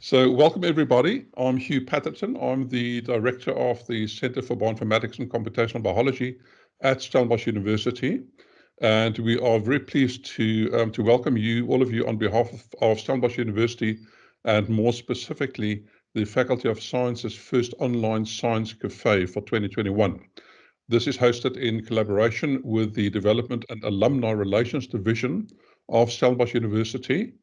So welcome everybody. I'm Hugh Patterton. I'm the director of the Center for Bioinformatics and Computational Biology at Stellenbosch University. And we are very pleased to welcome you, all of you, on behalf of Stellenbosch University, and more specifically, the Faculty of Science's first online science cafe for 2021. This is hosted in collaboration with the Development and Alumni Relations Division of Stellenbosch University.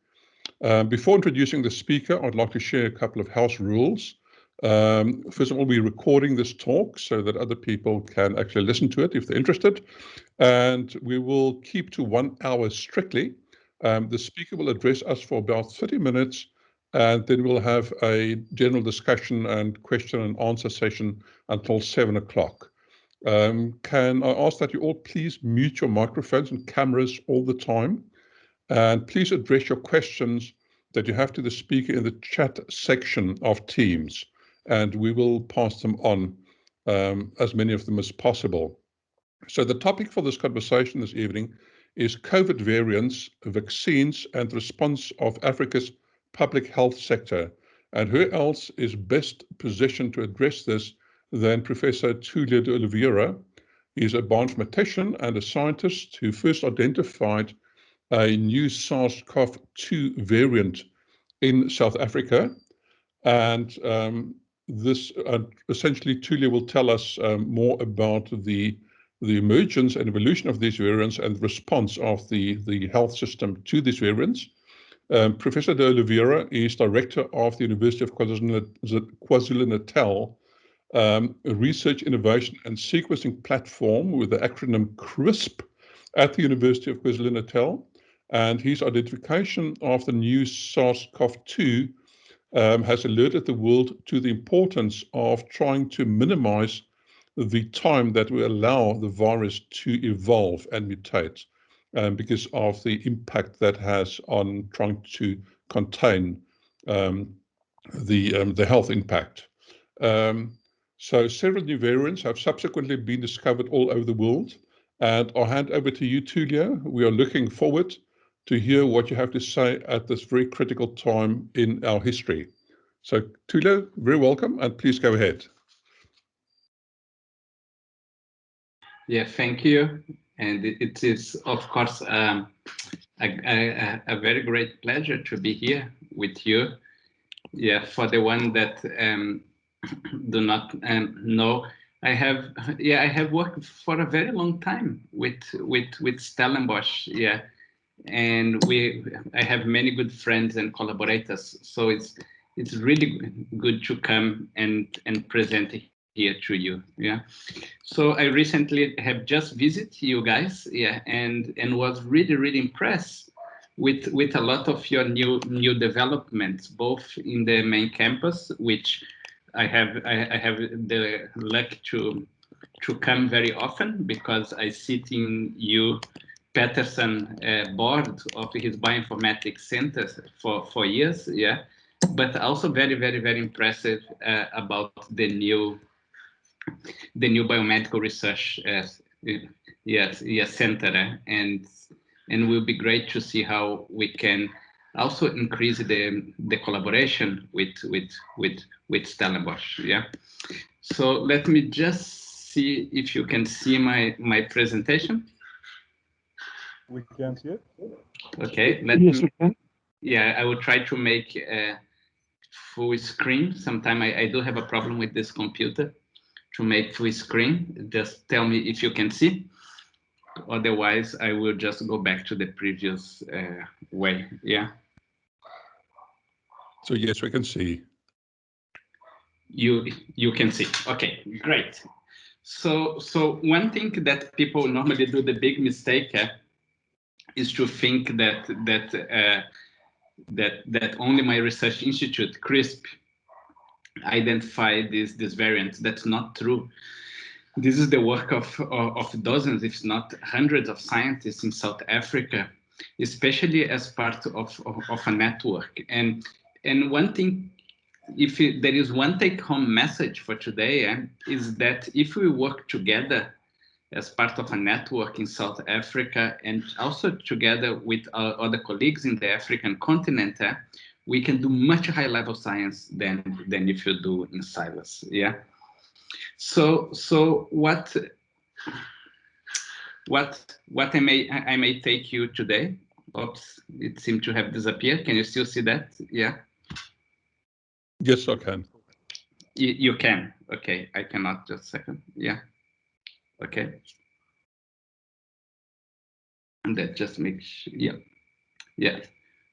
Before introducing the speaker, I'd like to share a couple of house rules. First of all, we're recording this talk so that other people can actually listen to it if they're interested. And we will keep to 1 hour strictly. The speaker will address us for about 30 minutes, and then we'll have a general discussion and question and answer session until 7 o'clock. Can I ask that you all please mute your microphones and cameras all the time? And please address your questions that you have to the speaker in the chat section of Teams, and we will pass them on, as many of them as possible. So the topic for this conversation this evening is COVID variants, vaccines, and response of Africa's public health sector. And who else is best positioned to address this than Professor Tulio de Oliveira? He's a bioinformatician and a scientist who first identified a new SARS-CoV-2 variant in South Africa. And this essentially, Tulio will tell us more about the emergence and evolution of these variants and the response of the health system to these variants. Professor De Oliveira is director of the University of KwaZulu-Natal Research, Innovation and Sequencing Platform with the acronym KRISP at the University of KwaZulu-Natal. And his identification of the new SARS-CoV-2 has alerted the world to the importance of trying to minimize the time that we allow the virus to evolve and mutate, because of the impact that has on trying to contain the health impact. So several new variants have subsequently been discovered all over the world. And I'll hand over to you, Tulio. We are looking forward to hear what you have to say at this very critical time in our history. So Tulio, very welcome, and please go ahead. Yeah, thank you. And it is, of course, a very great pleasure to be here with you. Yeah, for the one that do not know, I have worked for a very long time with Stellenbosch. Yeah. And I have many good friends and collaborators, so it's really good to come and present here to you. Yeah, so I recently have just visited you guys, yeah, and was really impressed with a lot of your new developments, both in the main campus, which I have the luck to come very often because I sit in Patterton board of his bioinformatics center for years, yeah, but also very impressive about the new biomedical research center, and will be great to see how we can also increase the collaboration with Stellenbosch, yeah. So let me just see if you can see my presentation. We can see it. Okay, Yes, we can. Yeah, I will try to make a full screen. Sometimes I do have a problem with this computer to make full screen. Just tell me if you can see. Otherwise, I will just go back to the previous way. Yeah. So yes, we can see. You can see. Okay, great. So one thing that people normally do, the big mistake is to think that only my research institute, KRISP, identified this variant. That's not true. This is the work of dozens, if not hundreds, of scientists in South Africa, especially as part of a network. And one thing, there is one take-home message for today, is that if we work together as part of a network in South Africa and also together with our other colleagues in the African continent, we can do much higher level science than if you do in silos. Yeah. So what I may take you today. Oops, it seemed to have disappeared. Can you still see that? Yeah. Yes, I can. You can. Okay, I cannot. Just a second. Yeah. Okay. And that just makes, yeah. Yeah.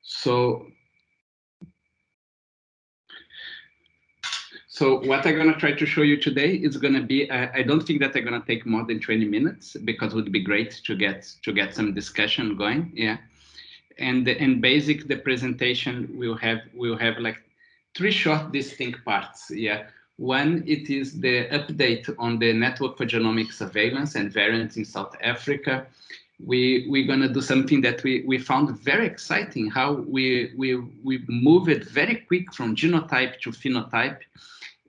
So what I'm going to try to show you today is going to be, I don't think that I'm going to take more than 20 minutes, because it would be great to get some discussion going. Yeah. And basic, the presentation will have like 3 short distinct parts. Yeah. One, it is the update on the Network for Genomic Surveillance and Variants in South Africa. We're going to do something that we found very exciting, how we moved very quick from genotype to phenotype.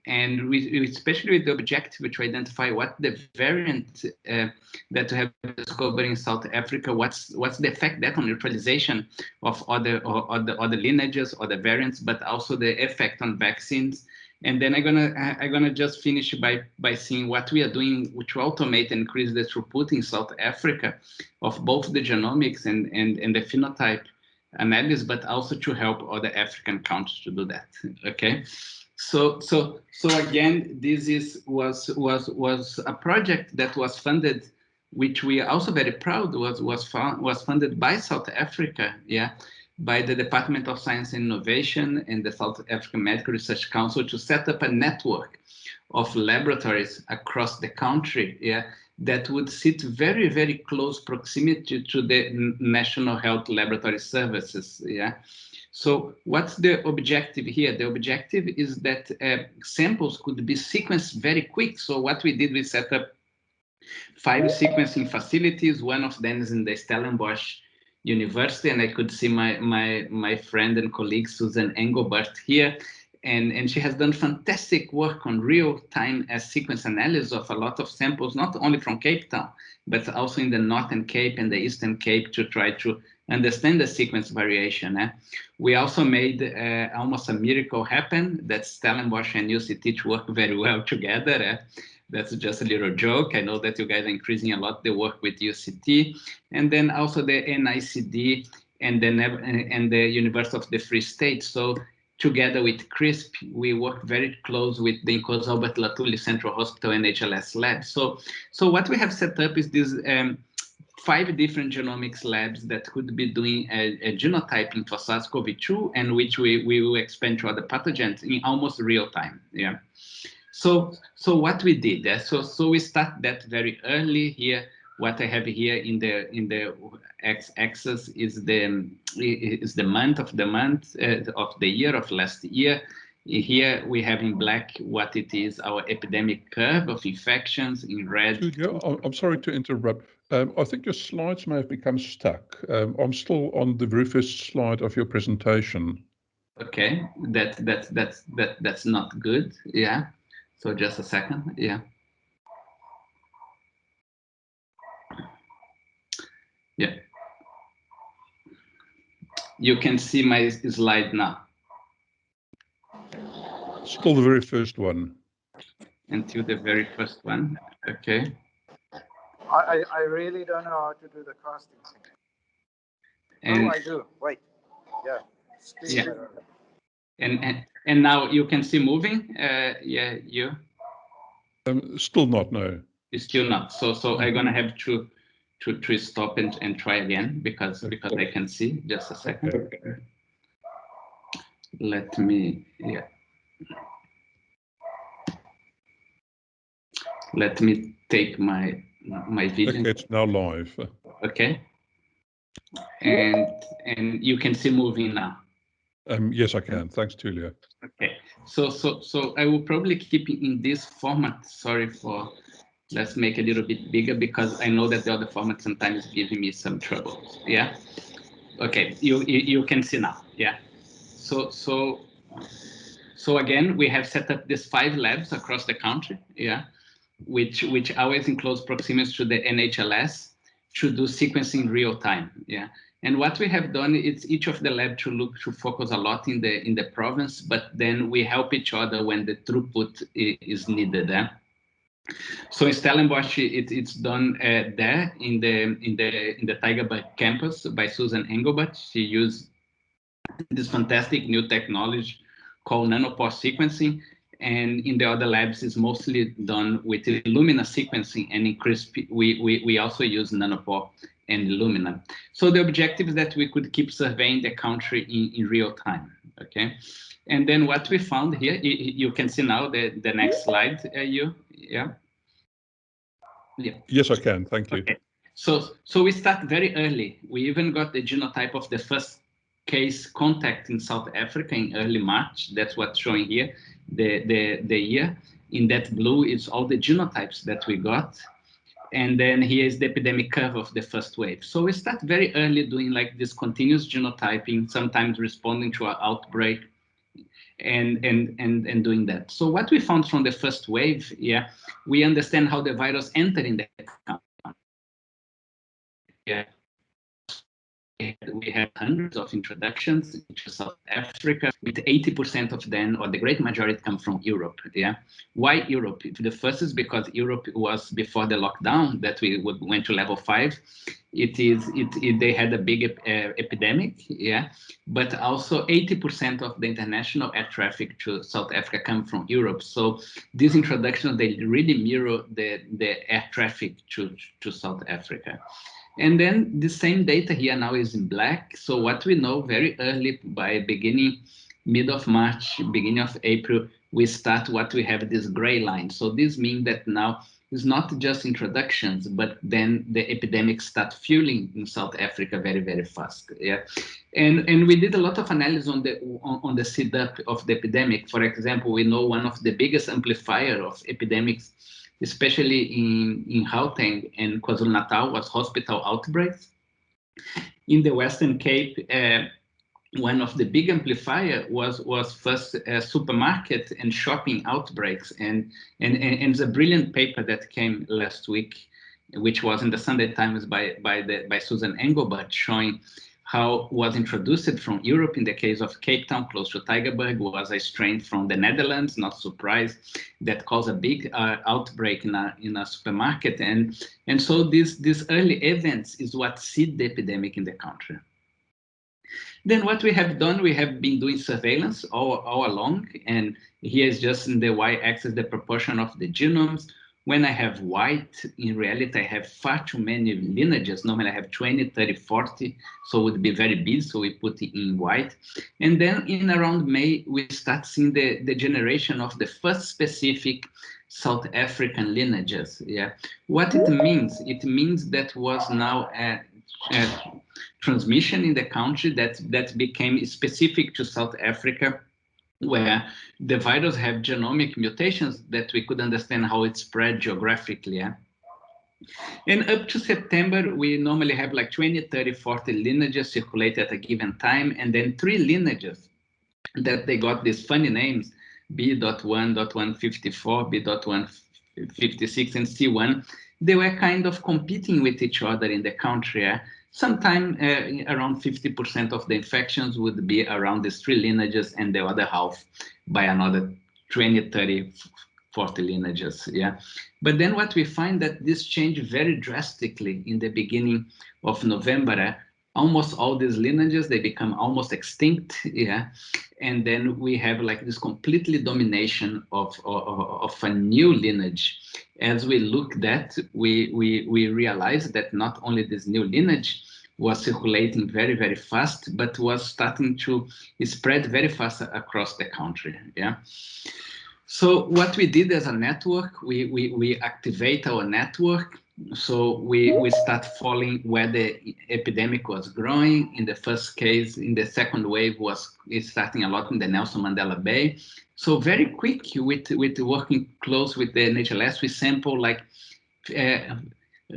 And we especially with the objective to identify what the variant that we have discovered in South Africa, what's the effect that on neutralization of other lineages or the variants, but also the effect on vaccines. And then I'm gonna just finish by seeing what we are doing to automate and increase the throughput in South Africa of both the genomics and the phenotype analysis, but also to help other African countries to do that. Okay. So again, this was a project that was funded, which we are also very proud was funded by South Africa, yeah, by the Department of Science and Innovation and the South African Medical Research Council to set up a network of laboratories across the country, yeah, that would sit very, very close proximity to the National Health Laboratory Services, yeah. So what's the objective here? The objective is that samples could be sequenced very quick. So what we did, we set up 5 sequencing facilities. One of them is in the Stellenbosch University, and I could see my friend and colleague Susan Engelbert here. And she has done fantastic work on real-time sequence analysis of a lot of samples, not only from Cape Town, but also in the Northern Cape and the Eastern Cape, to try to understand the sequence variation. We also made almost a miracle happen, that Stellenbosch and UCT work very well together. That's just a little joke. I know that you guys are increasing a lot the work with UCT, and then also the NICD and the University of the Free State. So together with KRISP, we work very close with the Nkosi Albert Luthuli Central Hospital and HLS lab. So what we have set up is this 5 different genomics labs that could be doing a genotyping for SARS-CoV-2, and which we will expand to other pathogens in almost real time. Yeah. So what we did, so we start that very early here. What I have here in the x-axis is the month of the year of last year. Here we have in black what it is, our epidemic curve of infections. In red. Tulio, I'm sorry to interrupt. I think your slides may have become stuck. I'm still on the very first slide of your presentation. Okay, that's not good. Yeah. So just a second. Yeah. Yeah. You can see my slide now. Still the very first one. Until the very first one. Okay. I really don't know how to do the casting thing. And, I do. Wait. Yeah. Yeah. And now you can see moving. Yeah, you. Still not, no. It's still not. So I'm gonna have to stop and try again because I can see. Just a second. Okay. Let me. Yeah. Let me take my video. Okay, it's now live. Okay. And you can see moving now. Yes, I can. Thanks, Tulio. Okay. So I will probably keep it in this format. Sorry for. Let's make it a little bit bigger because I know that the other format sometimes is giving me some trouble. Yeah. Okay. You can see now. Yeah. So again, we have set up these 5 labs across the country. Yeah. Which always in close proximity to the NHLS to do sequencing real time. Yeah. And what we have done is each of the lab to focus a lot in the province, but then we help each other when the throughput is needed. So in Stellenbosch, it's done there in the Tygerberg campus by Susan Engelbert. She used this fantastic new technology called Nanopart Sequencing. And in the other labs, it's mostly done with Illumina sequencing, and in KRISP, we also use Nanopart and Illumina. So the objective is that we could keep surveying the country in real time, okay? And then what we found here, you can see now the next slide, yeah? Yeah. Yes, I can, thank you. Okay. So we start very early. We even got the genotype of the first case contact in South Africa in early March. That's what's showing here, the year. In that blue, it's all the genotypes that we got. And then here is the epidemic curve of the first wave. So we start very early doing like this continuous genotyping, sometimes responding to an outbreak and doing that. So what we found from the first wave, yeah, we understand how the virus entered in the country. Yeah. We had hundreds of introductions into South Africa, with 80% of them, or the great majority, come from Europe. Yeah, why Europe? The first is because Europe was before the lockdown that we went to level 5. They had a big epidemic. Yeah, but also 80% of the international air traffic to South Africa come from Europe. So these introductions, they really mirror the air traffic to South Africa. And then the same data here now is in black. So what we know very early, by mid of March, beginning of April, we start what we have this gray line. So this means that now it's not just introductions, but then the epidemic start fueling in South Africa very, very fast. Yeah, and we did a lot of analysis on the setup of the epidemic. For example, we know one of the biggest amplifier of epidemics, especially in Gauteng and KwaZulu-Natal, was hospital outbreaks. In the Western Cape, one of the big amplifier was first supermarket and shopping outbreaks, and the brilliant paper that came last week, which was in the Sunday Times by Susan Engelbert, showing how was introduced from Europe in the case of Cape Town, close to Tygerberg, was a strain from the Netherlands, not surprised, that caused a big outbreak in a supermarket. And so these early events is what seed the epidemic in the country. Then what we have done, we have been doing surveillance all along. And here is just in the y-axis, the proportion of the genomes. When I have white, in reality, I have far too many lineages. Normally I have 20, 30, 40, so it would be very big, so we put it in white. And then in around May, we start seeing the generation of the first specific South African lineages. Yeah, what it means that was now a transmission in the country that became specific to South Africa, where the virus have genomic mutations that we could understand how it spread geographically. Yeah? And up to September, we normally have like 20, 30, 40 lineages circulate at a given time, and then 3 lineages that they got these funny names, B.1.154, B.156, and C1. They were kind of competing with each other in the country. Yeah? Sometime around 50% of the infections would be around these 3 lineages, and the other half by another 20, 30, 40 lineages. Yeah. But then what we find that this changed very drastically in the beginning of November. Almost all these lineages, they become almost extinct. Yeah. And then we have like this completely domination of a new lineage. As we looked at, we realized that not only this new lineage was circulating very, very fast, but was starting to spread very fast across the country. Yeah. So what we did as a network, we activate our network. So we start following where the epidemic was growing. In the first case, in the second wave is starting a lot in the Nelson Mandela Bay. So very quick with working close with the NHLS, we sample like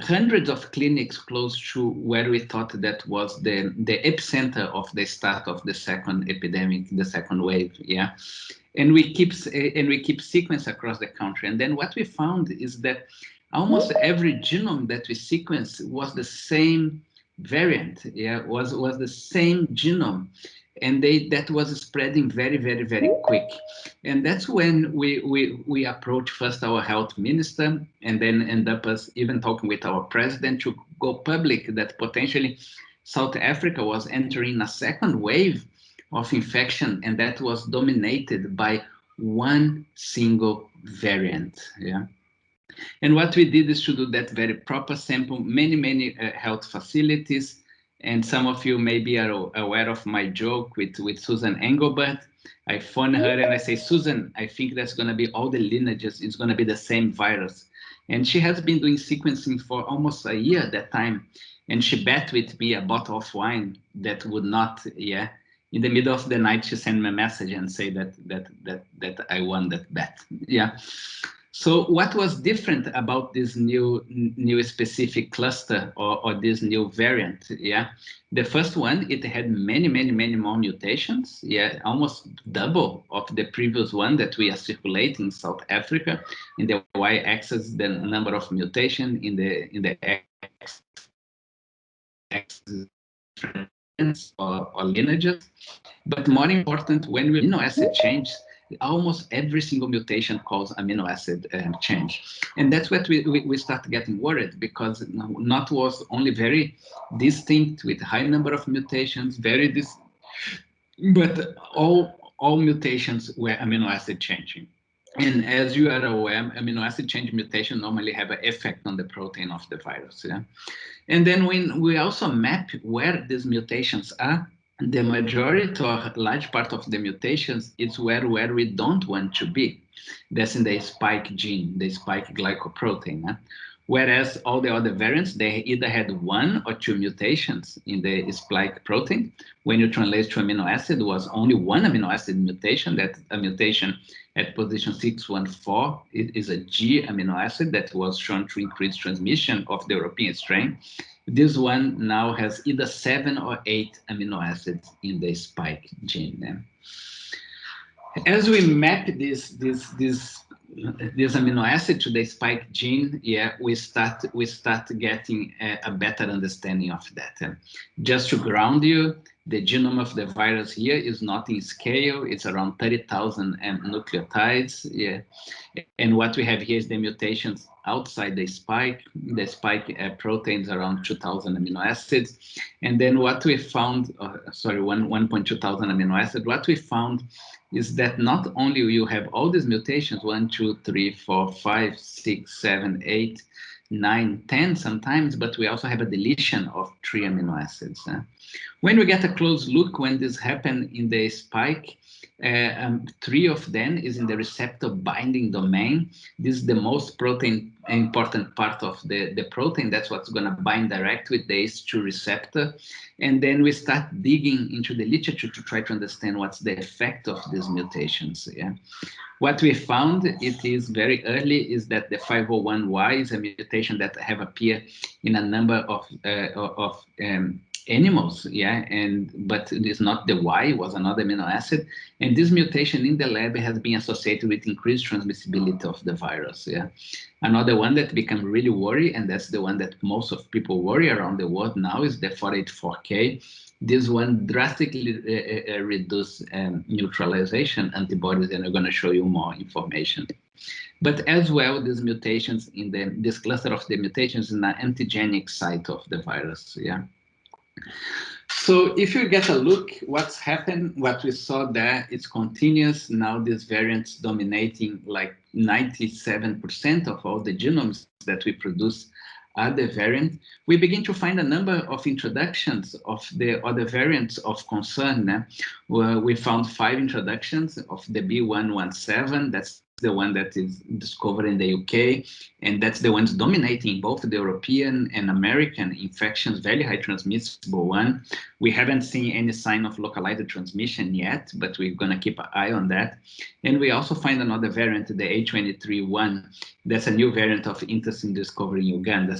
hundreds of clinics close to where we thought that was the epicenter of the start of the second epidemic, the second wave. Yeah. And we keep sequence across the country. And then what we found is that almost every genome that we sequenced was the same variant, yeah, was the same genome, and that was spreading very, very, very quick. And that's when we approached first our health minister, and then end up us even talking with our president to go public that potentially South Africa was entering a second wave of infection, and that was dominated by one single variant. Yeah. And what we did is to do that very proper sample, many health facilities. And some of you maybe are aware of my joke with Susan Engelbert. I phone her and I say, Susan, I think that's going to be all the lineages. It's going to be the same virus. And she has been doing sequencing for almost a year at that time. And she bet with me a bottle of wine that would not, yeah. In the middle of the night, she sent me a message and say that I won that bet. Yeah. So what was different about this new specific cluster or this new variant? Yeah, the first one, it had many more mutations. Yeah, almost double of the previous one that we are circulating in South Africa. In the y-axis, the number of mutation. In the x-axis or lineages. But more important, when we amino acid change, almost every single mutation causes amino acid change. And that's what we start getting worried, because not was only very distinct with high number of mutations, but all mutations were amino acid changing. And as you are aware, amino acid change mutation normally have an effect on the protein of the virus. Yeah? And then when we also map where these mutations are, the majority or large part of the mutations is where we don't want to be. That's in the spike gene, the spike glycoprotein. Huh? Whereas all the other variants, they either had 1 or 2 mutations in the spike protein. When you translate to amino acid, was only 1 amino acid mutation. That a mutation at position 614 is a G amino acid that was shown to increase transmission of the European strain. This one now has either 7 or 8 amino acids in the spike gene. As we map this amino acid to the spike gene, yeah, we start getting a better understanding of that. Just to ground you, the genome of the virus here is not in scale. It's around 30,000 nucleotides. Yeah. And what we have here is the mutations outside the spike. The spike proteins around 2,000 amino acids. And then what we found, 1.2 thousand amino acids, what we found is that not only you have all these mutations, 1, 2, 3, 4, 5, 6, 7, 8, 9, 10 sometimes, but we also have a deletion of 3 amino acids. When we get a close look, when this happened in the spike, 3 of them is in the receptor binding domain. This is the most important part of the protein. That's what's going to bind direct with the ACE2 receptor. And then we start digging into the literature to try to understand what's the effect of these mutations. Yeah. What we found, it is very early, is that the 501Y is a mutation that have appeared in a number of animals, yeah, but it is not the Y, it was another amino acid. And this mutation in the lab has been associated with increased transmissibility of the virus, yeah. Another one that become really worry, and that's the one that most of people worry around the world now, is the 484K. This one drastically reduce neutralization antibodies, and I'm going to show you more information. But as well, these mutations in this cluster of the mutations in the antigenic site of the virus, yeah. So if you get a look, what's happened, what we saw there, it's continuous. Now these variants dominating like 97% of all the genomes that we produce are the variant. We begin to find a number of introductions of the other variants of concern. Where we found 5 introductions of the B117, that's the one that is discovered in the UK, and that's the ones dominating both the European and American infections, very high transmissible one. We haven't seen any sign of localized transmission yet, but we're going to keep an eye on that. And we also find another variant, the A23.1. That's a new variant of intestine discovery in Uganda.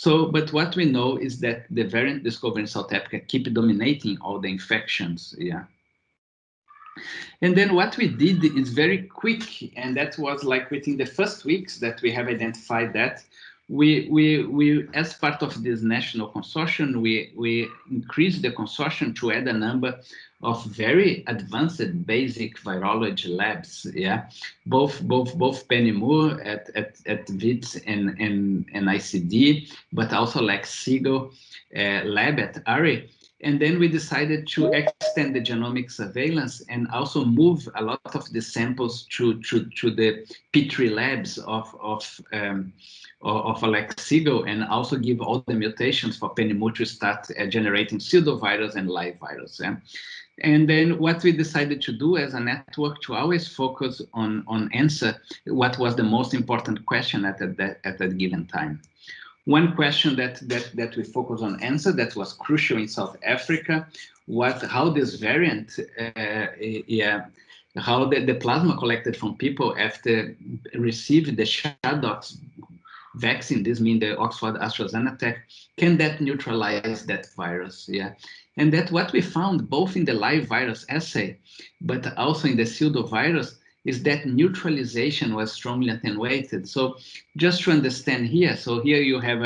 But what we know is that the variant discovered in South Africa keep dominating all the infections, yeah. And then what we did is very quick, and that was like within the first weeks that we have identified that, we as part of this national consortium, we increased the consortium to add a number of very advanced basic virology labs. Yeah, both Penny-Moore at WITS and ICD, but also like Siegel lab at ARI. And then we decided to extend the genomic surveillance and also move a lot of the samples to the Petri labs of like Siegel, and also give all the mutations for Penny-Moore to start generating pseudovirus and live virus. Yeah? And then what we decided to do as a network to always focus on answer what was the most important question at that given time. One question that we focus on answer that was crucial in South Africa, how this variant, how the plasma collected from people after receiving the Shadox vaccine, this means the Oxford AstraZeneca, can that neutralize that virus? Yeah, and that what we found both in the live virus assay, but also in the pseudovirus, is that neutralization was strongly attenuated. So just to understand here, so here you have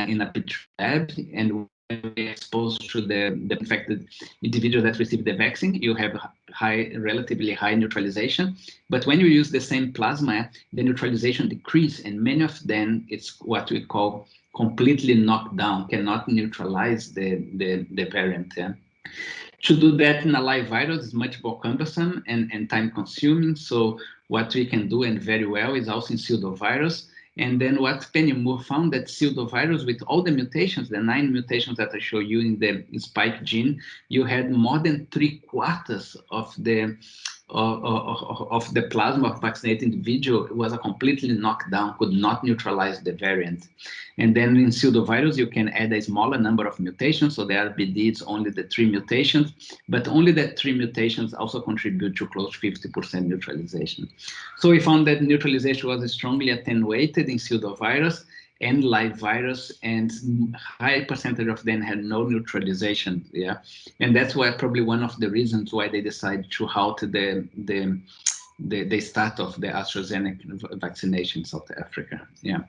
in a Petri lab, and when we exposed to the infected individual that received the vaccine, you have relatively high neutralization. But when you use the same plasma, the neutralization decreases, and many of them, it's what we call completely knocked down, cannot neutralize the variant. Yeah? To do that in a live virus is much more cumbersome and time consuming. So what we can do, and very well, is also in pseudovirus. And then what Penny-Moore found, that pseudovirus with all the mutations, the 9 mutations that I show you in the spike gene, you had more than 3/4 of the plasma of vaccinated individual was a completely knocked down, could not neutralize the variant. And then in pseudovirus, you can add a smaller number of mutations. So the RBD is only the 3 mutations, but only the 3 mutations also contribute to close to 50% neutralization. So we found that neutralization was strongly attenuated in pseudovirus and live virus, and high percentage of them had no neutralization. Yeah, and that's why probably one of the reasons why they decided to halt the start of the AstraZeneca vaccination in South Africa. Yeah.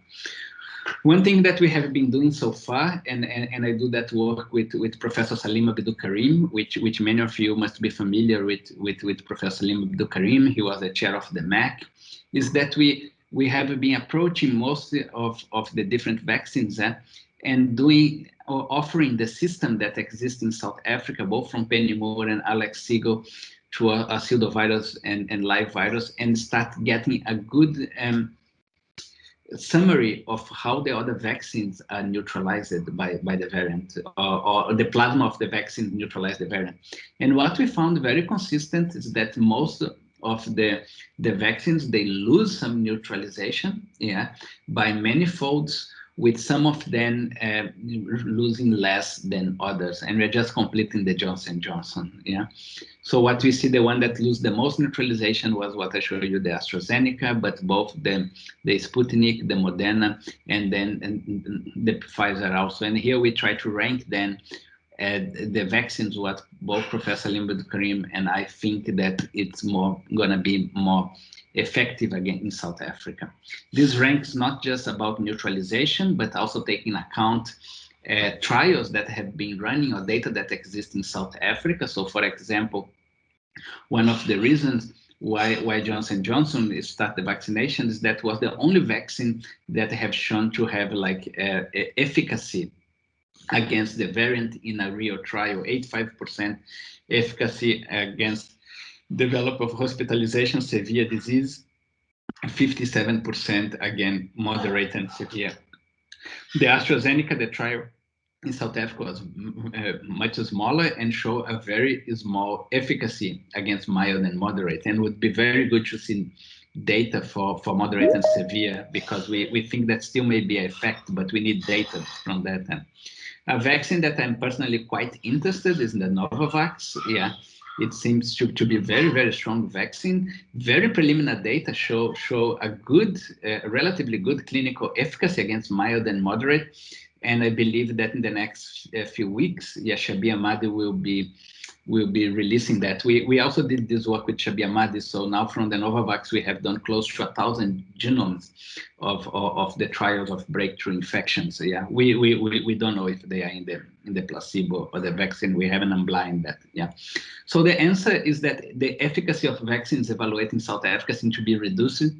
One thing that we have been doing so far, and I do that work with Professor Salim Abdul-Karim, which many of you must be familiar with Professor Salim Abdul-Karim. He was the chair of the MAC, is that we have been approaching most of the different vaccines and offering the system that exists in South Africa, both from Penny-Moore and Alex Siegel, to a pseudovirus and live virus, and start getting a good summary of how the other vaccines are neutralized by the variant, or the plasma of the vaccine neutralize the variant. And what we found very consistent is that most of the vaccines, they lose some neutralization, yeah, by many folds, with some of them losing less than others. And we're just completing the Johnson & Johnson, yeah. So what we see, the one that lose the most neutralization was what I showed you, the AstraZeneca, but both the Sputnik, the Moderna, and then the Pfizer also. And here we try to rank then the vaccines, what both Professor Abdul-Karim and I think that it's gonna be more effective again in South Africa. This ranks not just about neutralization, but also taking account trials that have been running or data that exist in South Africa. So for example, one of the reasons why Johnson & Johnson started the vaccination is that was the only vaccine that have shown to have like efficacy against the variant in a real trial, 85% efficacy against development of hospitalization, severe disease, 57% again, moderate and severe. The AstraZeneca, the trial in South Africa was much smaller and show a very small efficacy against mild and moderate, and would be very good to see data for moderate and severe, because we think that still may be an effect, but we need data from that. A vaccine that I'm personally quite interested is the Novavax. Yeah, it seems to be very, very strong vaccine. Very preliminary data show a good, relatively good clinical efficacy against mild and moderate. And I believe that in the next few weeks, Shabir Ahmadi will be we'll be releasing that. We also did this work with Shabir Mahdi. So now from the Novavax, we have done close to 1,000 genomes of the trials of breakthrough infections. So yeah, we don't know if they are in the placebo or the vaccine. We haven't unblinded that. Yeah. So the answer is that the efficacy of vaccines evaluated in South Africa seems to be reduced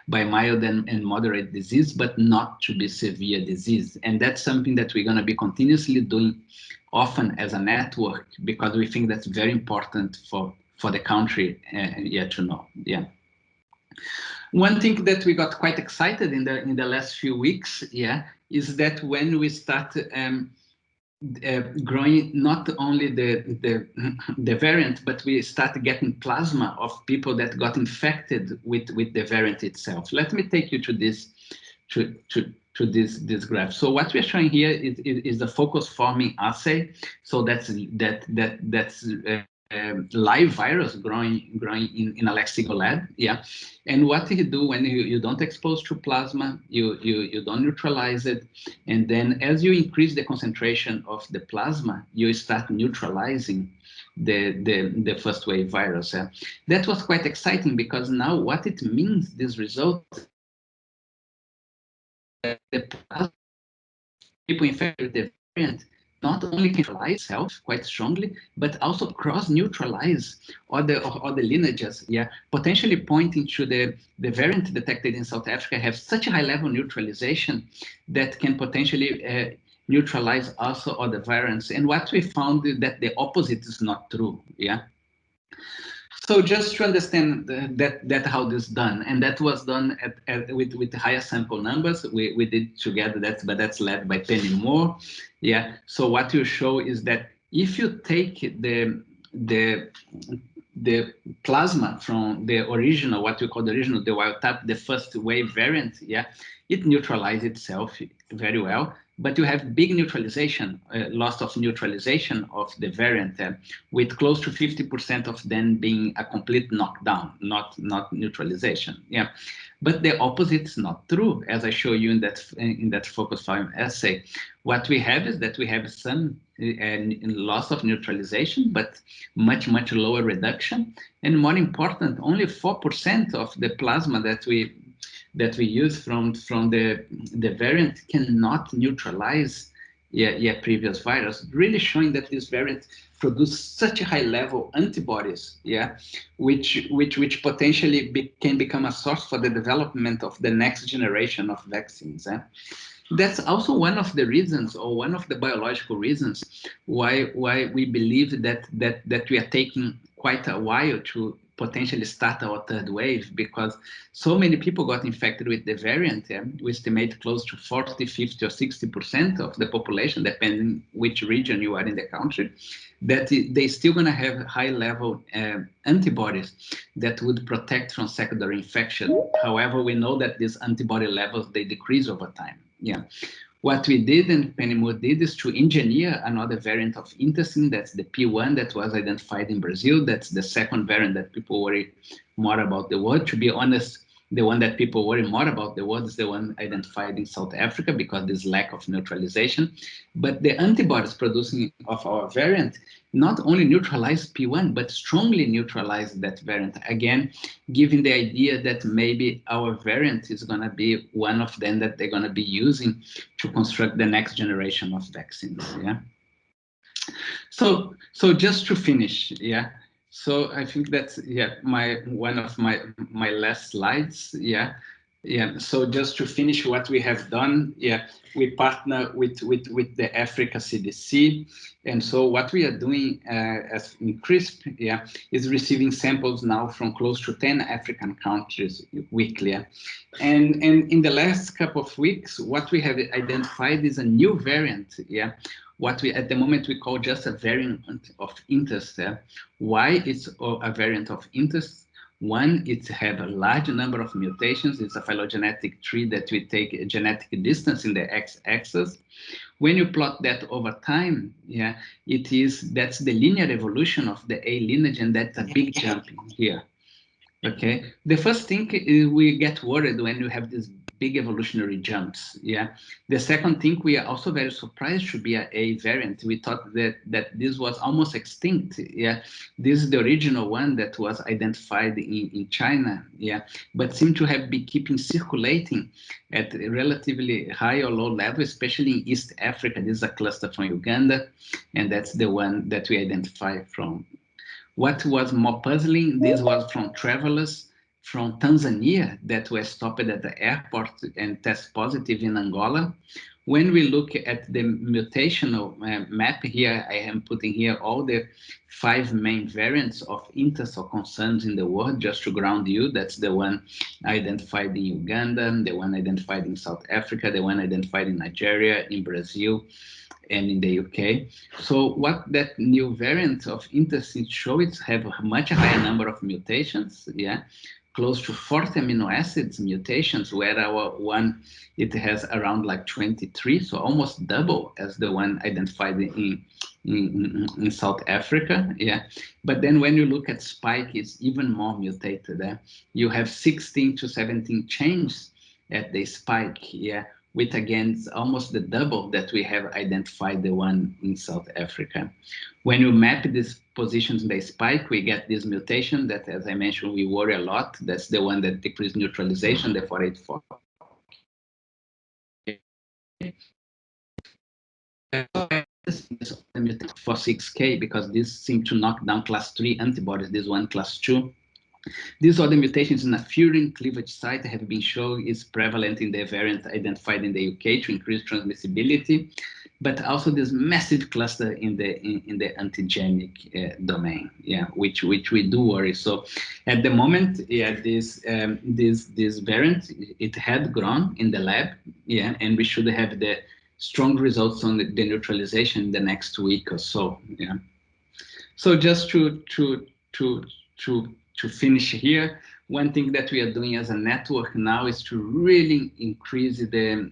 by mild and moderate disease, but not to be severe disease. And that's something that we're going to be continuously doing often as a network, because we think that's very important for the country to know. Yeah. One thing that we got quite excited in the last few weeks, is that when we start growing not only the variant, but we start getting plasma of people that got infected with the variant itself. Let me take you to this this graph. So what we're showing here is the focus forming assay. So that's live virus growing in a lexical lab. Yeah. And what you do when you don't expose to plasma, you don't neutralize it, and then as you increase the concentration of the plasma, you start neutralizing the first wave virus. That was quite exciting, because now what it means, this result, the plasma people infected with the variant not only can neutralize itself quite strongly, but also cross-neutralize other lineages, potentially pointing to the variant detected in South Africa have such a high level of neutralization that can potentially neutralize also other variants. And what we found is that the opposite is not true. So just to understand that how this is done, and that was done with higher sample numbers, we did together that, but that's led by Penny Moore. So what you show is that if you take the plasma from the original, what we call the original, the wild type, the first wave variant, it neutralizes itself very well. But you have big neutralization, loss of neutralization of the variant, with close to 50% of them being a complete knockdown, not neutralization. But the opposite is not true, as I show you in that focus farm assay. What we have is that we have some loss of neutralization, but much lower reduction, and more important, only 4% of the plasma that we use from the variant cannot neutralize previous virus, really showing that this variant produce such a high level antibodies, which potentially can become a source for the development of the next generation of vaccines. That's also one of the reasons, or one of the biological reasons, why we believe that we are taking quite a while to potentially start our third wave, because so many people got infected with the variant. We estimate close to 40, 50, or 60% of the population, depending which region you are in the country, that they still going to have high level antibodies that would protect from secondary infection. However, we know that these antibody levels, they decrease over time. What we did, and Penny Moore did, is to engineer another variant of intestine. That's the P1 that was identified in Brazil. That's the second variant that people worry more about the world. To be honest, the one that people worry more about the world is the one identified in South Africa, because there's lack of neutralization. But the antibodies producing of our variant not only neutralize P1, but strongly neutralize that variant. Again, giving the idea that maybe our variant is going to be one of them that they're going to be using to construct the next generation of vaccines. So just to finish, so I think that's one of my last slides. So just to finish what we have done, we partner with the Africa CDC, and so what we are doing as in KRISP, is receiving samples now from close to 10 African countries weekly. And in the last couple of weeks, what we have identified is a new variant. What we at the moment we call just a variant of interest. Why it's a variant of interest? One, it has a large number of mutations. It's a phylogenetic tree that we take a genetic distance in the x-axis. When you plot that over time, that's the linear evolution of the A lineage, and that's a big jump here. Okay. The first thing is we get worried when you have this big evolutionary jumps. Yeah. The second thing, we are also very surprised to be a variant. We thought that this was almost extinct. Yeah. This is the original one that was identified in China. Yeah. But seem to have been keeping circulating at a relatively high or low level, especially in East Africa. This is a cluster from Uganda, and that's the one that we identify from. What was more puzzling, this was from travelers from Tanzania that were stopped at the airport and test positive in Angola. When we look at the mutational map here, I am putting here all the 5 main variants of interest or concerns in the world, just to ground you. That's the one identified in Uganda, the one identified in South Africa, the one identified in Nigeria, in Brazil, and in the UK. So what that new variant of interest show, it have a much higher number of mutations, yeah, close to 40 amino acids mutations, where our one, it has around like 23, so almost double as the one identified in South Africa, yeah. But then when you look at spike, it's even more mutated. You have 16 to 17 changes at the spike, yeah, with again almost the double that we have identified the one in South Africa. When you map these positions in the spike, we get this mutation that, as I mentioned, we worry a lot. That's the one that decreases neutralization, the 484. For 6K, because this seemed to knock down class 3 antibodies, this one class 2. These other mutations in a furin cleavage site have been shown is prevalent in the variant identified in the UK to increase transmissibility, but also this massive cluster in the antigenic domain, yeah, which we do worry. So at the moment, yeah, this variant, it had grown in the lab, yeah, and we should have the strong results on the neutralization in the next week or so, yeah. So just to finish here, one thing that we are doing as a network now is to really increase the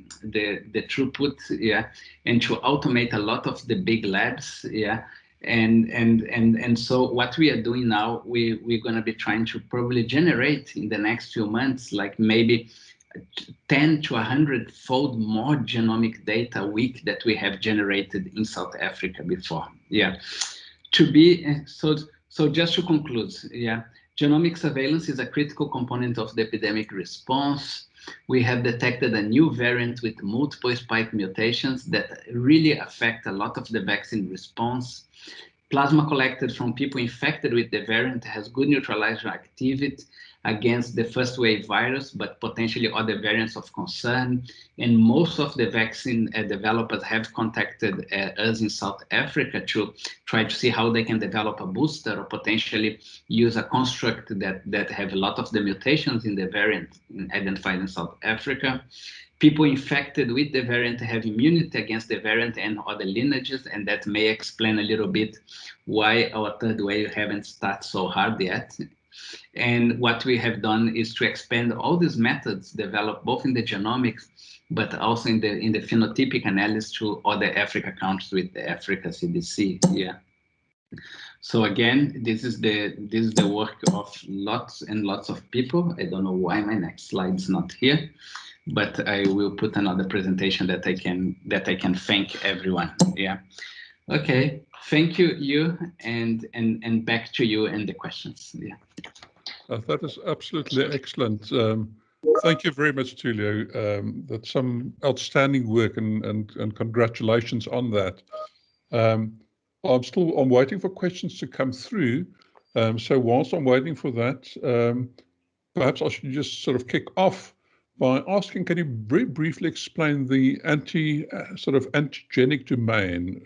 throughput, yeah, and to automate a lot of the big labs, yeah. And so what we are doing now, we're going to be trying to probably generate in the next few months, like maybe 10 to 100-fold more genomic data a week that we have generated in South Africa before, yeah. To be so just to conclude, yeah, genomic surveillance is a critical component of the epidemic response. We have detected a new variant with multiple spike mutations that really affect a lot of the vaccine response. Plasma collected from people infected with the variant has good neutralizing activity against the first wave virus, but potentially other variants of concern. And most of the vaccine developers have contacted us in South Africa to try to see how they can develop a booster or potentially use a construct that have a lot of the mutations in the variant identified in South Africa. People infected with the variant have immunity against the variant and other lineages, and that may explain a little bit why our third wave haven't started so hard yet. And what we have done is to expand all these methods developed both in the genomics, but also in the phenotypic analysis to other Africa countries with the Africa CDC. Yeah. So again, this is the work of lots and lots of people. I don't know why my next slide is not here, but I will put another presentation that I can thank everyone. Yeah. Okay. Thank you, Hugh, and back to you and the questions. Yeah. That is absolutely excellent. Thank you very much, Tulio. That's some outstanding work, and congratulations on that. I'm waiting for questions to come through. So whilst I'm waiting for that, perhaps I should just sort of kick off by asking, can you very briefly explain the antigenic domain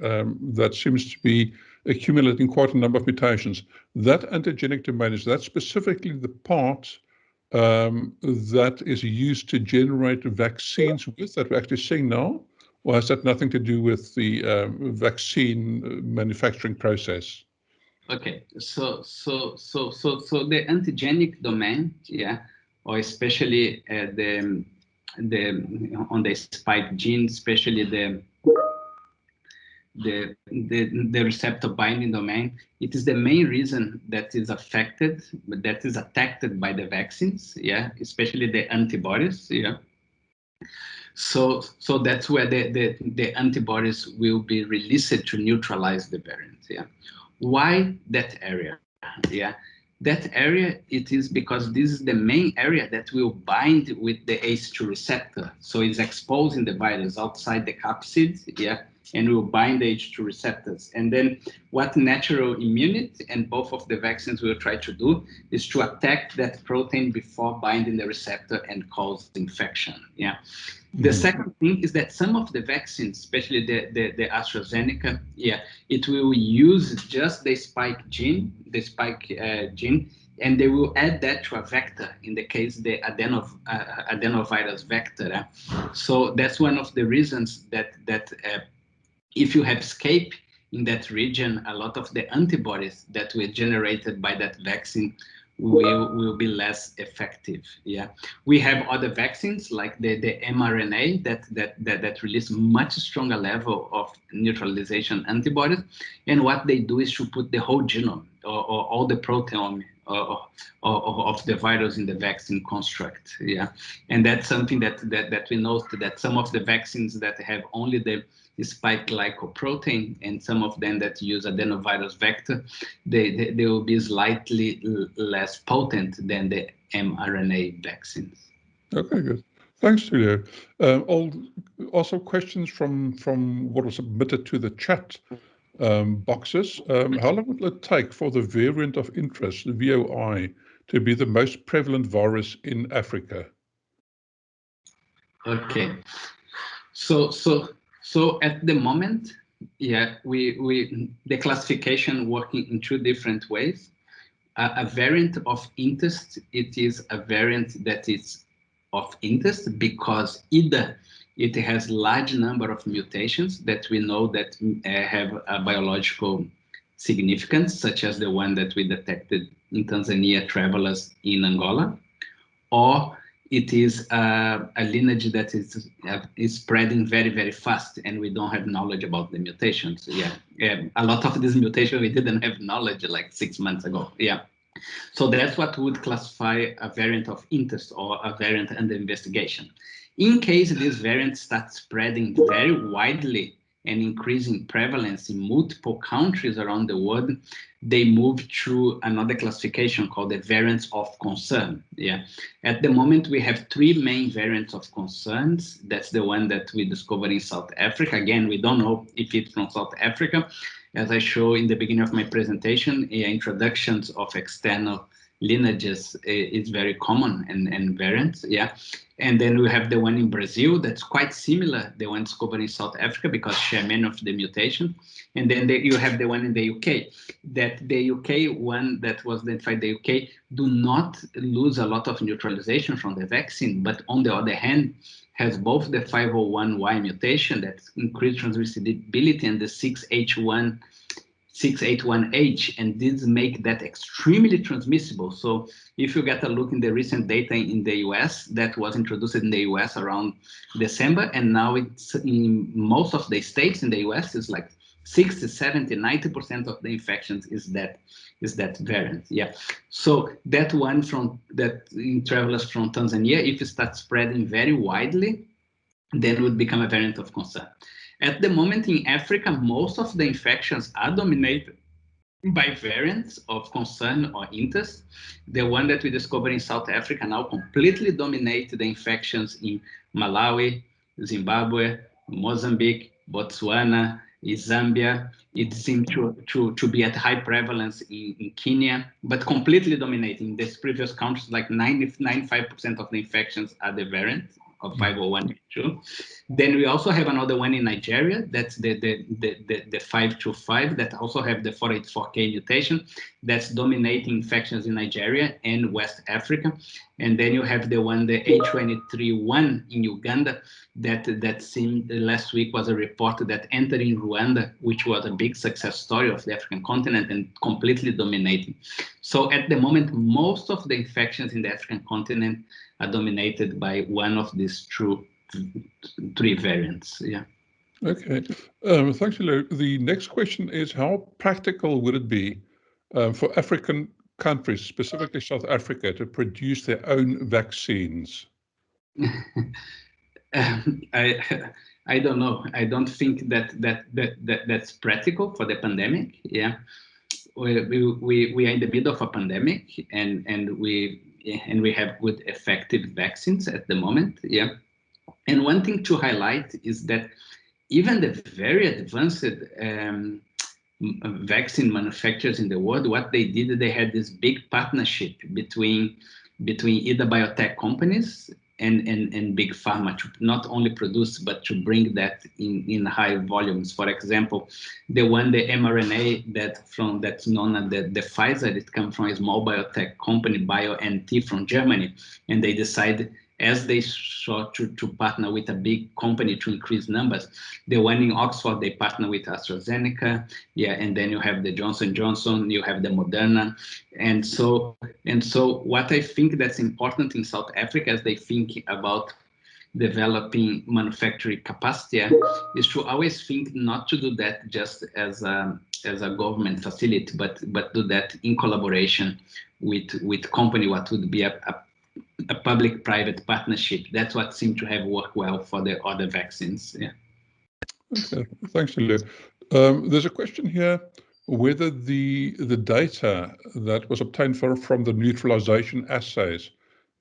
that seems to be accumulating quite a number of mutations? That antigenic domain, is that specifically the part that is used to generate vaccines with that we're actually seeing now? Or has that nothing to do with the vaccine manufacturing process? Okay, so the antigenic domain, yeah, or especially on the spike gene, especially the receptor binding domain, it is the main reason that is affected, that is attacked by the vaccines, yeah, especially the antibodies, yeah. So that's where the antibodies will be released to neutralize the variant. Yeah. Why that area? Yeah. That area, it is because this is the main area that will bind with the ACE2 receptor. So it's exposing the virus outside the capsid, yeah, and will bind the ACE2 receptors. And then what natural immunity and both of the vaccines will try to do is to attack that protein before binding the receptor and cause infection, yeah. The second thing is that some of the vaccines, especially the AstraZeneca, yeah, it will use just the spike gene, and they will add that to a vector, in the case the adenovirus vector. So that's one of the reasons that if you have escape in that region, a lot of the antibodies that were generated by that vaccine will be less effective. Yeah, we have other vaccines like the mRNA that release much stronger level of neutralization antibodies, and what they do is to put the whole genome or all the proteome of the virus in the vaccine construct. Yeah, and that's something that we know, that some of the vaccines that have only the spike glycoprotein and some of them that use adenovirus vector, they will be slightly less potent than the mRNA vaccines. Okay, good. Thanks, Tulio. Also questions from what was submitted to the chat boxes. How long will it take for the variant of interest, the VOI, to be the most prevalent virus in Africa? Okay, so at the moment, yeah, the classification working in two different ways. A variant of interest, it is a variant that is of interest because either it has large number of mutations that we know that have a biological significance, such as the one that we detected in Tanzania travelers in Angola, or it is a lineage that is spreading very, very fast, and we don't have knowledge about the mutations. Yeah, a lot of these mutations we didn't have knowledge like 6 months ago. Yeah, so that's what would classify a variant of interest or a variant under investigation. In case this variant starts spreading very widely and increasing prevalence in multiple countries around the world, they move to another classification called the variants of concern. Yeah. At the moment, we have three main variants of concerns. That's the one that we discovered in South Africa. Again, we don't know if it's from South Africa. As I show in the beginning of my presentation, introductions of external lineages is very common and variant, yeah. And then we have the one in Brazil that's quite similar, the one discovered in South Africa because share many of the mutation. And then you have the one in the UK, that the UK one that was identified in the UK do not lose a lot of neutralization from the vaccine, but on the other hand, has both the 501Y mutation that increased transmissibility and the 681H, and these make that extremely transmissible. So if you get a look in the recent data in the US, that was introduced in the US around December, and now it's in most of the states in the US, it's like 60, 70, 90% of the infections is that variant. Yeah. So that one in travelers from Tanzania, if it starts spreading very widely, then it would become a variant of concern. At the moment in Africa, most of the infections are dominated by variants of concern or interest. The one that we discovered in South Africa now completely dominates the infections in Malawi, Zimbabwe, Mozambique, Botswana, Zambia. It seemed to be at high prevalence in Kenya, but completely dominating. These previous countries, like 95% of the infections are the variant of 501H2. Then we also have another one in Nigeria, that's the 525, that also have the 484K mutation, that's dominating infections in Nigeria and West Africa. And then you have the one, the H23.1 in Uganda, that seemed last week was a report that entered in Rwanda, which was a big success story of the African continent and completely dominating. So at the moment, most of the infections in the African continent are dominated by one of these three variants. Yeah. Okay. Thanks, Hugh. The next question is, how practical would it be for African countries, specifically South Africa, to produce their own vaccines? I don't know. I don't think that's practical for the pandemic. Yeah, we are in the middle of a pandemic, and we have good effective vaccines at the moment. Yeah, and one thing to highlight is that even the very advanced vaccine manufacturers in the world, what they did, they had this big partnership between either biotech companies and big pharma to not only produce but to bring that in high volumes. For example, the mRNA that's known as the Pfizer, it comes from a small biotech company, BioNT from Germany, and they decided, as they sought to partner with a big company to increase numbers. The one in Oxford, they partner with AstraZeneca, yeah, and then you have the Johnson & Johnson, you have the Moderna. And so what I think that's important in South Africa as they think about developing manufacturing capacity is to always think not to do that just as a government facility, but do that in collaboration with company, what would be a public-private partnership. That's what seemed to have worked well for the other vaccines. Yeah. Okay, thanks, Tulio. There's a question here whether the data that was obtained from the neutralization assays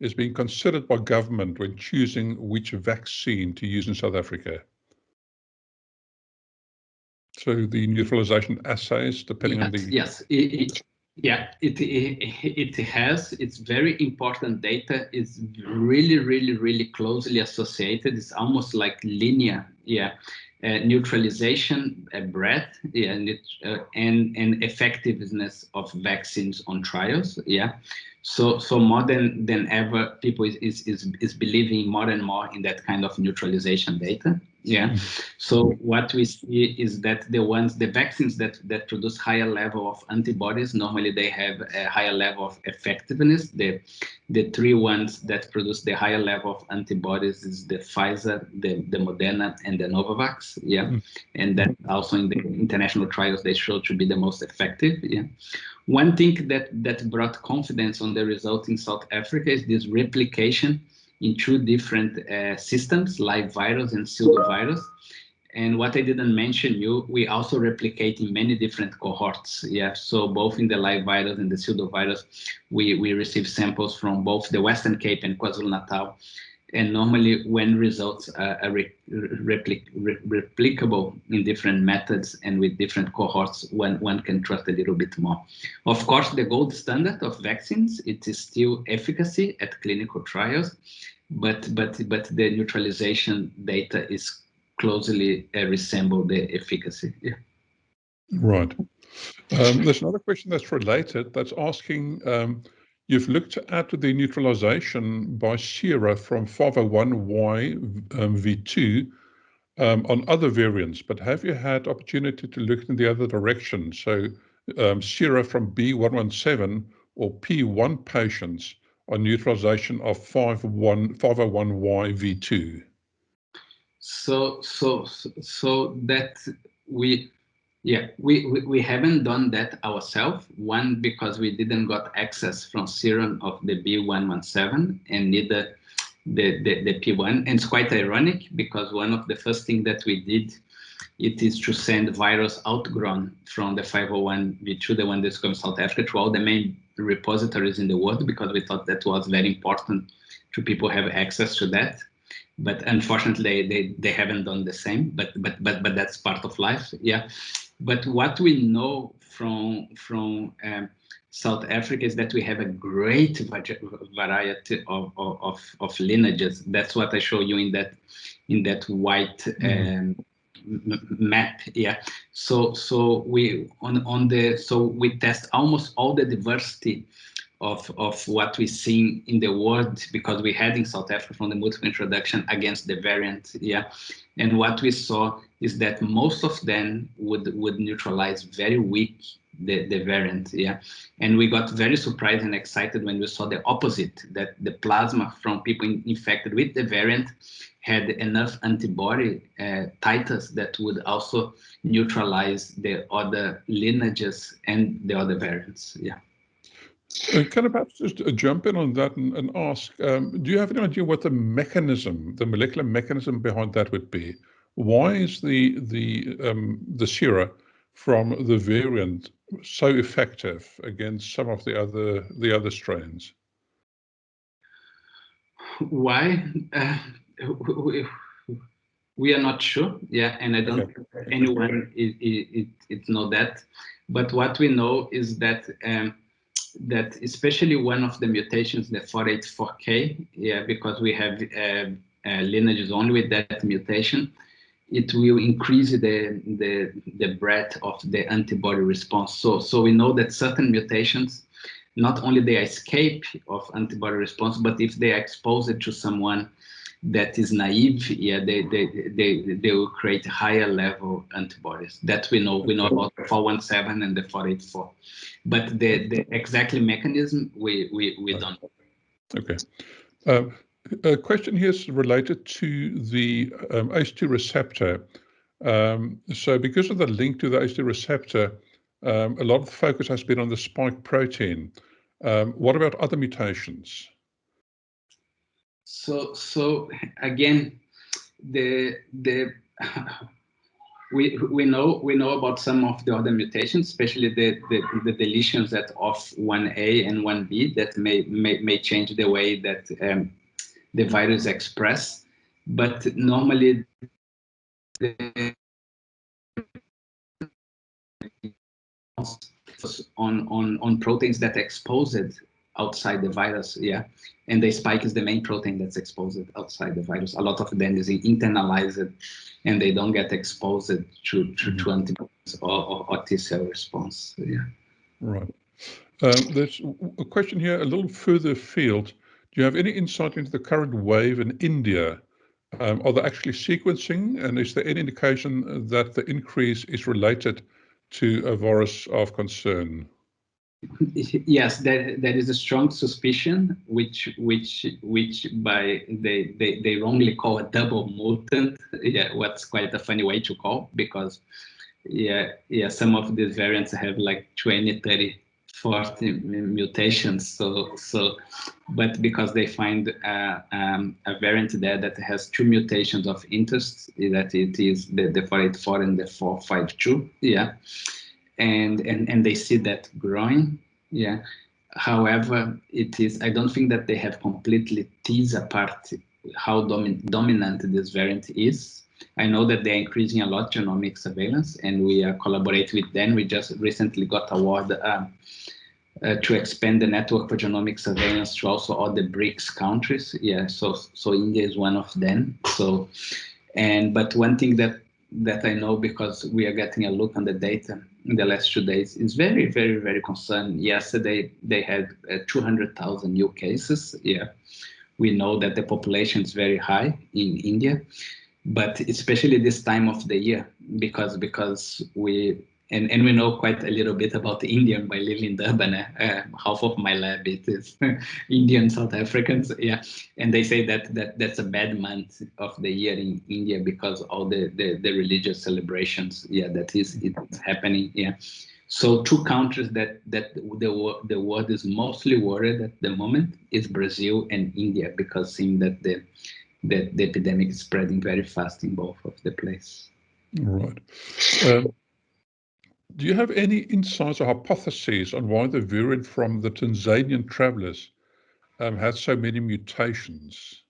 is being considered by government when choosing which vaccine to use in South Africa. So the neutralization assays, depending on the... Yes, it has. It's very important data. It's really closely associated. It's almost like linear. Yeah, neutralization, breadth, yeah, and effectiveness of vaccines on trials. Yeah, so more than ever, people is believing more and more in that kind of neutralization data. Yeah. So what we see is that the vaccines that produce higher level of antibodies, normally they have a higher level of effectiveness. The three ones that produce the higher level of antibodies is the Pfizer, the Moderna, and the Novavax. Yeah, and that also in the international trials they show to be the most effective. Yeah. One thing that brought confidence on the result in South Africa is this replication in two different systems, live virus and pseudovirus. And what I didn't mention, we also replicate in many different cohorts. Yeah, so both in the live virus and the pseudovirus, we receive samples from both the Western Cape and KwaZulu-Natal. And normally when results are replicable in different methods and with different cohorts, one can trust a little bit more. Of course, the gold standard of vaccines, it is still efficacy at clinical trials, but the neutralization data is closely resemble the efficacy. Yeah. Right. There's another question that's related, that's asking, you've looked at the neutralization by sera from 501Y-V2 on other variants, but have you had opportunity to look in the other direction? So sera from B117 or P1 patients on neutralization of 501Y-V2? So that we haven't done that ourselves. One, because we didn't got access from serum of the B117 and neither the P1. And it's quite ironic because one of the first things that we did, it is to send virus outgrown from the 501V2, the one that's from South Africa, to all the main repositories in the world, because we thought that was very important to people have access to that. But unfortunately, they haven't done the same. But that's part of life. Yeah. But what we know from South Africa is that we have a great variety of lineages. That's what I show you in that white map. Yeah. So we we test almost all the diversity of what we see in the world, because we had in South Africa from the multiple introduction against the variant. Yeah. And what we saw is that most of them would neutralize very weak the variant. Yeah. And we got very surprised and excited when we saw the opposite, that the plasma from people infected with the variant had enough antibody titers that would also neutralize the other lineages and the other variants. Yeah. Can I perhaps just jump in on that and ask, do you have any idea what the mechanism, the molecular mechanism behind that would be? Why is the sera from the variant so effective against some of the other strains? Why? We are not sure, yeah, and I don't think anyone is know that. But what we know is that that especially one of the mutations, the 484K, yeah, because we have lineages only with that mutation, it will increase the breadth of the antibody response. So we know that certain mutations, not only they escape of antibody response, but if they are exposed to someone that is naive, yeah, they will create higher level antibodies. That we know. We know about the 417 and the 484, but the exactly mechanism we don't know. Okay. A question here is related to the ACE2 receptor. So because of the link to the ACE2 receptor, a lot of the focus has been on the spike protein. What about other mutations? So again, we know about some of the other mutations, especially the deletions that of 1A and 1B that may change the way that the virus express, but normally on proteins that expose it outside the virus, yeah, and the spike is the main protein that's exposed outside the virus. A lot of them is internalized, and they don't get exposed to antibodies or T cell response. Yeah. Right. There's a question here a little further afield. Do you have any insight into the current wave in India? Are they actually sequencing, and is there any indication that the increase is related to a virus of concern? Yes, there is a strong suspicion, which by they wrongly call a double mutant. Yeah, what's quite a funny way to call, because yeah, some of these variants have like 20, 30, 40 mutations. So, but because they find a variant there that has 2 mutations of interest, that it is the 484 and the 452. Yeah. And they see that growing, yeah. However, it is, I don't think that they have completely teased apart how dominant this variant is. I know that they're increasing a lot genomic surveillance, and we collaborate with them. We just recently got award to expand the network for genomic surveillance to also all the BRICS countries. Yeah, so India is one of them. So, but one thing that I know, because we are getting a look on the data in the last 2 days, is very, very, very concerned. Yesterday, they had 200,000 new cases. Yeah, we know that the population is very high in India, but especially this time of the year, because we, and we know quite a little bit about Indian by living in Durban. Half of my lab it is Indian South Africans, yeah, and they say that's a bad month of the year in India because all the religious celebrations, yeah, it's happening, yeah. So 2 countries that the world is mostly worried at the moment is Brazil and India, because seeing that the epidemic is spreading very fast in both of the places. Right. Do you have any insights or hypotheses on why the variant from the Tanzanian travelers had so many mutations?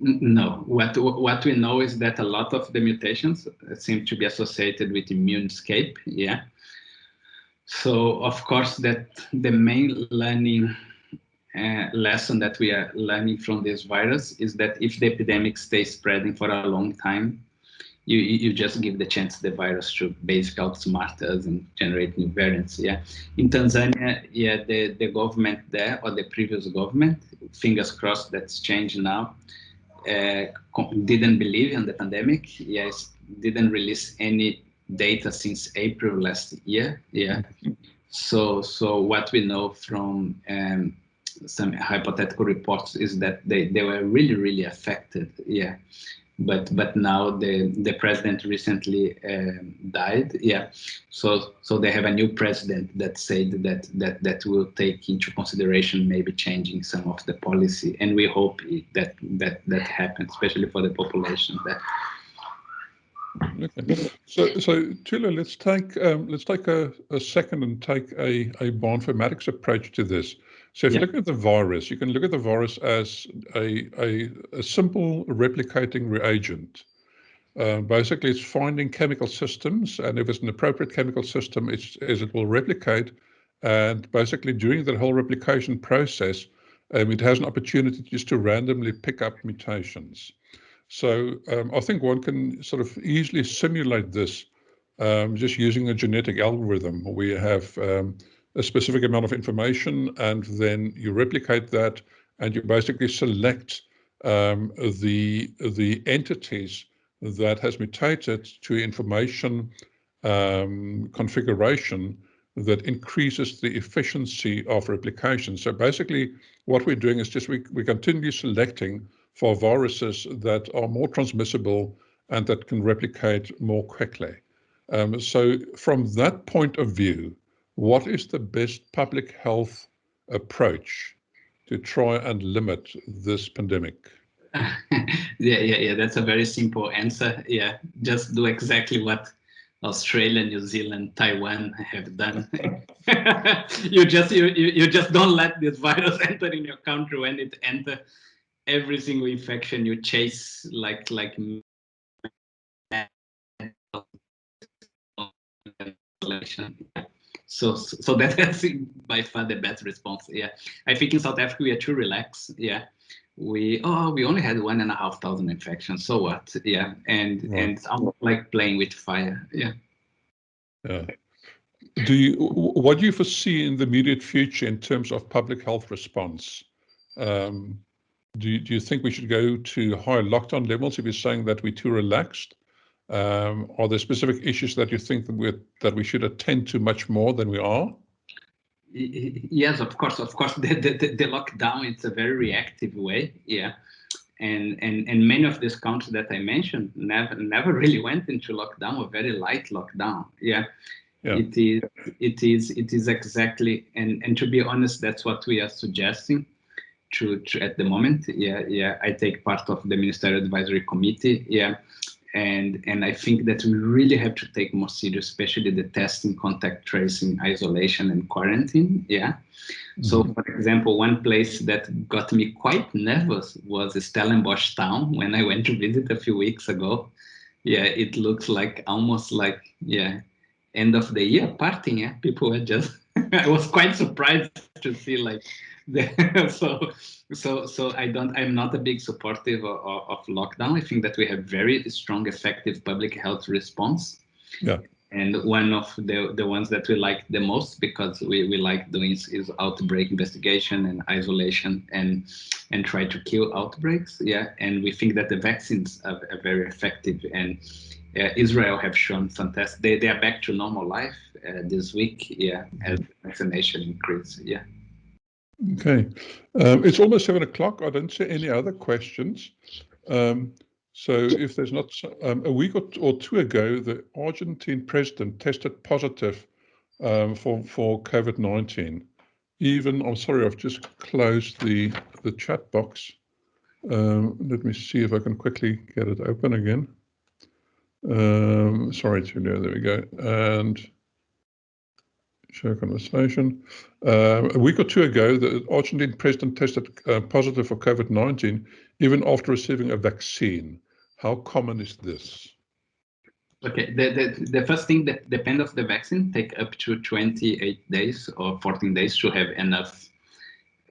No. What we know is that a lot of the mutations seem to be associated with immune escape. Yeah. So of course that the main learning lesson that we are learning from this virus is that if the epidemic stays spreading for a long time, you just give the chance to the virus to basically outsmart us and generate new variants. Yeah. In Tanzania, yeah, the government there, or the previous government, fingers crossed that's changed now, didn't believe in the pandemic. Yes, didn't release any data since April last year. Yeah. So what we know from some hypothetical reports is that they were really, really affected. Yeah. but now the president recently died. Yeah, so they have a new president that said that will take into consideration maybe changing some of the policy, and we hope that happens, especially for the population. That. Okay. So Tulio, let's take a second and take a bioinformatics approach to this. So if you look at the virus, you can look at the virus as a simple replicating reagent. Basically, it's finding chemical systems, and if it's an appropriate chemical system, it will replicate. And basically, during the whole replication process, it has an opportunity just to randomly pick up mutations. So I think one can sort of easily simulate this just using a genetic algorithm where you have a specific amount of information, and then you replicate that, and you basically select the entities that has mutated to information configuration that increases the efficiency of replication. So basically, what we're doing is just we continue selecting for viruses that are more transmissible and that can replicate more quickly. So from that point of view, what is the best public health approach to try and limit this pandemic? Yeah, that's a very simple answer. Yeah, just do exactly what Australia, New Zealand, Taiwan have done. you just don't let this virus enter in your country. When it enters, every single infection you chase like so that's by far the best response. Yeah, I think in South Africa we are too relaxed. Yeah, we only had 1,500 infections. So what? Yeah, and it's almost like playing with fire. Yeah. Yeah. What do you foresee in the immediate future in terms of public health response? Do you think we should go to higher lockdown levels if you're saying that we're too relaxed? Are there specific issues that you think that we should attend to much more than we are? Yes, of course. The lockdown, it's a very reactive way. Yeah. And many of these countries that I mentioned never really went into lockdown, or very light lockdown. Yeah. It is exactly, and to be honest, that's what we are suggesting to at the moment. Yeah, I take part of the Ministerial Advisory Committee. Yeah, and I think that we really have to take more serious, especially the testing, contact tracing, isolation, and quarantine. Yeah. So, for example, one place that got me quite nervous was Stellenbosch town when I went to visit a few weeks ago. Yeah, it looks like almost like end of the year partying. Yeah, people were just. I was quite surprised to see like. So I'm not a big supportive of lockdown. I think that we have very strong, effective public health response. Yeah. And one of the ones that we like the most, because we like doing, is outbreak investigation and isolation and try to kill outbreaks. Yeah, and we think that the vaccines are very effective. And Israel have shown fantastic. They are back to normal life this week. Yeah, as vaccination increase. Yeah. Okay, it's almost 7 o'clock. I don't see any other questions. So if there's not, a week or two ago, the Argentine president tested positive for COVID-19. I'm sorry, I've just closed the chat box. Let me see if I can quickly get it open again. Sorry, Tulio, there we go. And share conversation. A week or two ago, the Argentine president tested positive for COVID-19, even after receiving a vaccine. How common is this? Okay, the first thing that depends on the vaccine, take up to 28 days or 14 days to have enough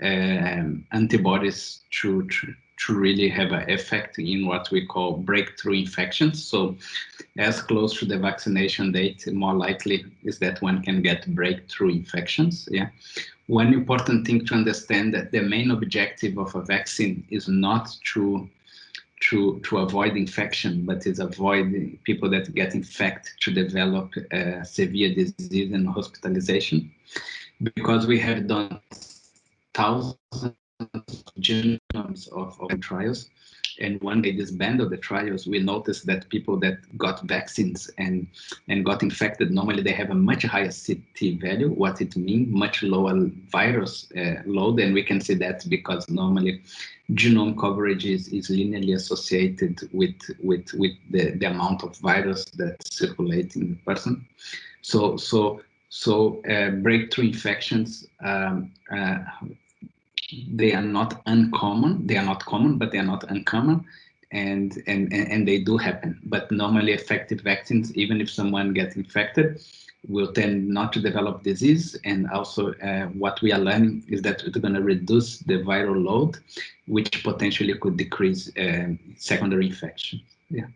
antibodies to really have an effect in what we call breakthrough infections. So as close to the vaccination date, more likely is that one can get breakthrough infections. Yeah. One important thing to understand that the main objective of a vaccine is not to avoid infection, but is avoid people that get infected to develop severe disease and hospitalization. Because we have done thousands of genomes of trials, And when they disbanded the trials, we noticed that people that got vaccines and got infected, normally they have a much higher CT value. What it means, much lower virus load. And we can see that because normally genome coverage is linearly associated with the amount of virus that's circulating in the person. So breakthrough infections, they are not uncommon. They are not common, but they are not uncommon, and they do happen. But normally, effective vaccines, even if someone gets infected, will tend not to develop disease. And also, what we are learning is that it's going to reduce the viral load, which potentially could decrease secondary infection. Yeah.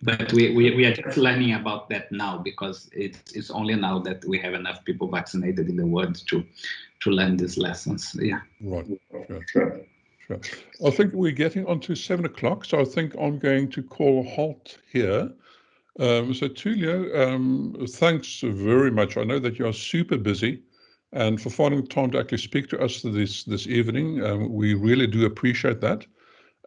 But we are just learning about that now, because it's only now that we have enough people vaccinated in the world to learn these lessons. Yeah. Right. Sure. I think we're getting on to 7 o'clock, so I think I'm going to call a halt here. So Tulio, thanks very much. I know that you are super busy, and for finding time to actually speak to us this evening. We really do appreciate that.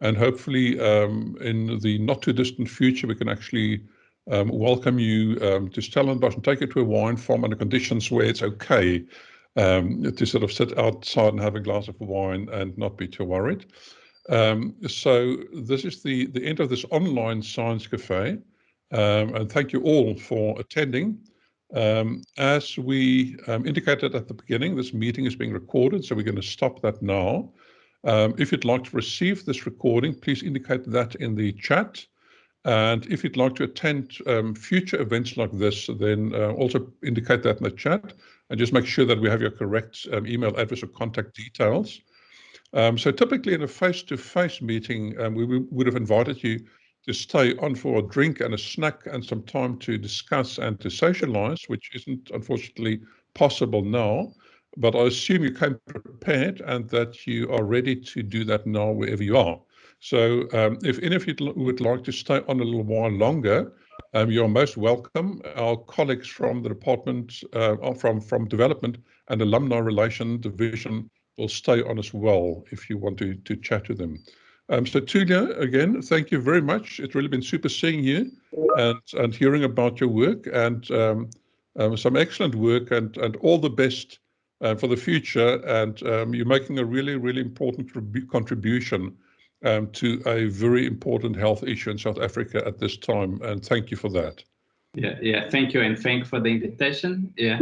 And hopefully in the not too distant future, we can actually welcome you to Stellenbosch and take you to a wine farm under conditions where it's okay to sort of sit outside and have a glass of wine and not be too worried. So this is the end of this online science cafe. And thank you all for attending. As we indicated at the beginning, this meeting is being recorded, so we're going to stop that now. If you'd like to receive this recording, please indicate that in the chat. And if you'd like to attend future events like this, then also indicate that in the chat, and just make sure that we have your correct email address or contact details. So typically in a face-to-face meeting, we would have invited you to stay on for a drink and a snack and some time to discuss and to socialize, which isn't unfortunately possible now. But I assume you came prepared and that you are ready to do that now wherever you are. So if any of you would like to stay on a little while longer, you're most welcome. Our colleagues from the department, from Development and Alumni Relation Division will stay on as well if you want to chat to them. So Tulio, again, thank you very much. It's really been super seeing you and hearing about your work, and some excellent work, and all the best for the future. And you're making a really, really important contribution to a very important health issue in South Africa at this time. And thank you for that. Yeah. Thank you, and thank you for the invitation. Yeah.